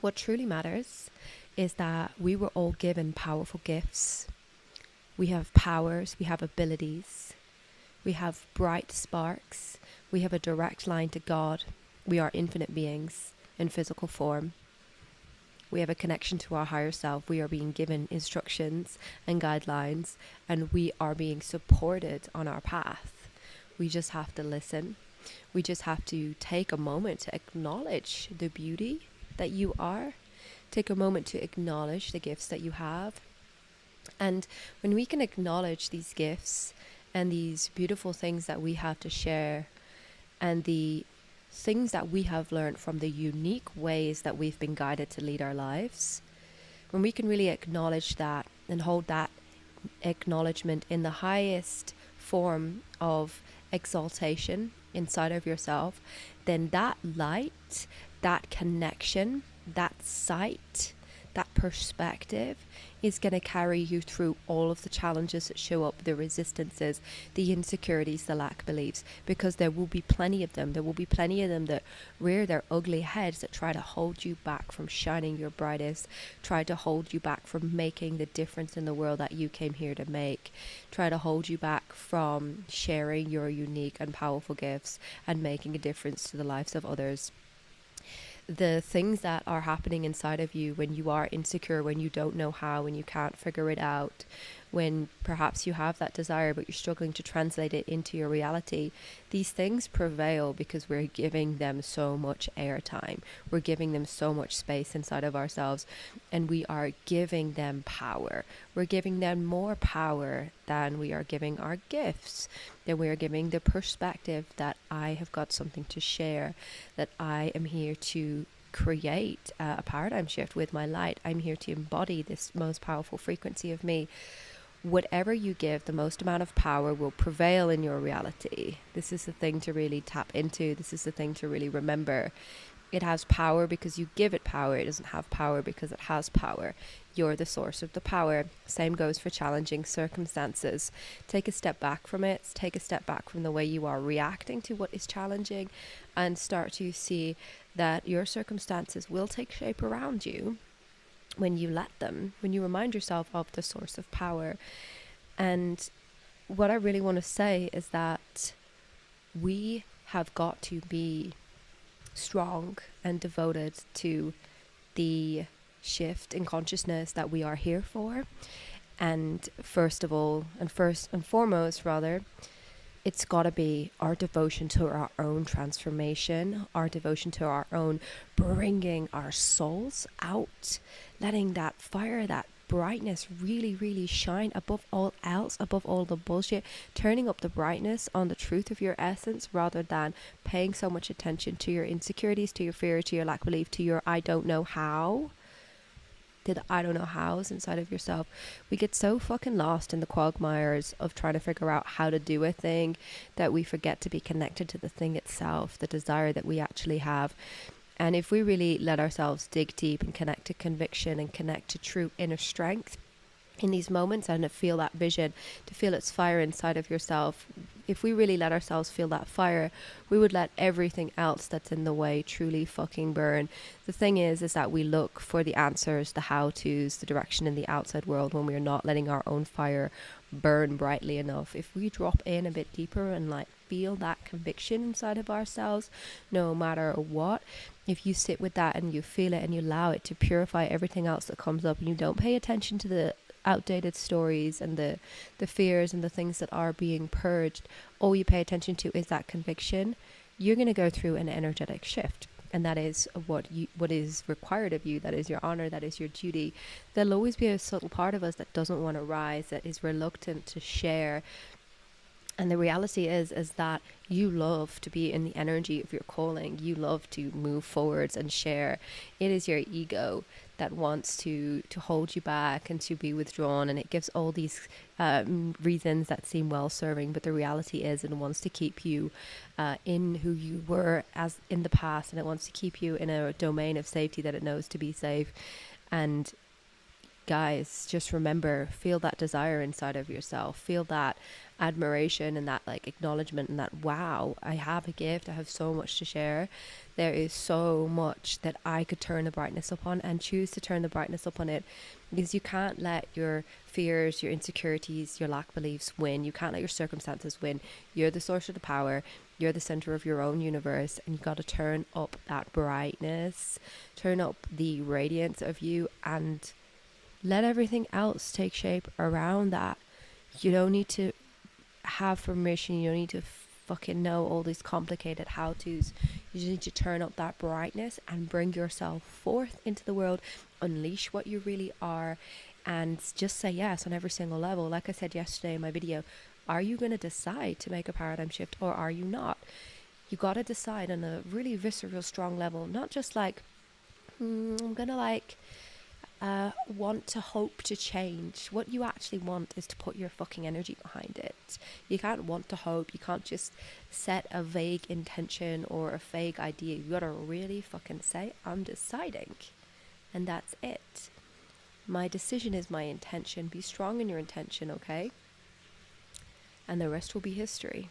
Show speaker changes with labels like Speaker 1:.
Speaker 1: What truly matters is that we were all given powerful gifts. We have powers, we have abilities, we have bright sparks, we have a direct line to God. We are infinite beings in physical form. We have a connection to our higher self. We are being given instructions and guidelines, and we are being supported on our path. We just have to listen. We just have to take a moment to acknowledge the beauty that you are. Take a moment to acknowledge the gifts that you have. And when we can acknowledge these gifts and these beautiful things that we have to share, and the things that we have learned from the unique ways that we've been guided to lead our lives, when we can really acknowledge that and hold that acknowledgement in the highest form of exaltation inside of yourself, then that light, that connection, that sight, that perspective is going to carry you through all of the challenges that show up, the resistances, the insecurities, the lack beliefs, because there will be plenty of them. There will be plenty of them that rear their ugly heads, that try to hold you back from shining your brightest, try to hold you back from making the difference in the world that you came here to make, try to hold you back from sharing your unique and powerful gifts and making a difference to the lives of others. The things that are happening inside of you when you are insecure, when you don't know how, when you can't figure it out, when perhaps you have that desire but you're struggling to translate it into your reality, these things prevail because we're giving them so much airtime. We're giving them so much space inside of ourselves, and we are giving them power. We're giving them more power than we are giving our gifts, than we are giving the perspective that I have got something to share, that I am here to create a paradigm shift with my light. I'm here to embody this most powerful frequency of me. Whatever you give the most amount of power will prevail in your reality. This is the thing to really tap into. This is the thing to really remember. It has power because you give it power. It doesn't have power because it has power. You're the source of the power. Same goes for challenging circumstances. Take a step back from it. Take a step back from the way you are reacting to what is challenging, and start to see that your circumstances will take shape around you when you let them, when you remind yourself of the source of power. And what I really want to say is that we have got to be strong and devoted to the shift in consciousness that we are here for. And first and foremost, it's got to be our devotion to our own transformation, our devotion to our own bringing our souls out, letting that fire, that brightness really, really shine above all else, above all the bullshit, turning up the brightness on the truth of your essence, rather than paying so much attention to your insecurities, to your fear, to your lack of belief, to your I don't know how. The I don't know hows inside of yourself. We get so fucking lost in the quagmires of trying to figure out how to do a thing that we forget to be connected to the thing itself, the desire that we actually have. And if we really let ourselves dig deep and connect to conviction and connect to true inner strength in these moments, and to feel that vision, to feel its fire inside of yourself, if we really let ourselves feel that fire, we would let everything else that's in the way truly fucking burn. The thing is that we look for the answers, the how-tos, the direction in the outside world, when we're not letting our own fire burn brightly enough. If we drop in a bit deeper and feel that conviction inside of ourselves, no matter what, if you sit with that and you feel it and you allow it to purify everything else that comes up, and you don't pay attention to the outdated stories and the fears and the things that are being purged, all you pay attention to is that conviction, you're going to go through an energetic shift. And that is what is required of you. That is your honor. That is your duty. There'll always be a subtle part of us that doesn't want to rise, that is reluctant to share. And the reality is that you love to be in the energy of your calling. You love to move forwards and share. It is your ego that wants to hold you back and to be withdrawn. And it gives all these reasons that seem well-serving. But the reality is it wants to keep you in who you were as in the past. And it wants to keep you in a domain of safety that it knows to be safe. And guys, just remember, feel that desire inside of yourself, feel that admiration and that like acknowledgement and that, wow, I have a gift, I have so much to share. There is so much that I could turn the brightness up on, and choose to turn the brightness up on it, because you can't let your fears, your insecurities, your lack beliefs win. You can't let your circumstances win. You're the source of the power. You're the center of your own universe, and you got to turn up that brightness, turn up the radiance of you, and let everything else take shape around that. You don't need to have permission. You don't need to fucking know all these complicated how-tos. You just need to turn up that brightness and bring yourself forth into the world, unleash what you really are, and just say yes on every single level. Like I said yesterday in my video, are you going to decide to make a paradigm shift, or are you not? You got to decide on a really visceral, strong level, not just like, I'm going to like want to hope to change. What you actually want is to put your fucking energy behind it. You can't want to hope. You can't just set a vague intention or a vague idea. You gotta really fucking say, I'm deciding, and that's it. My decision is my intention. Be strong in your intention, okay? And the rest will be history.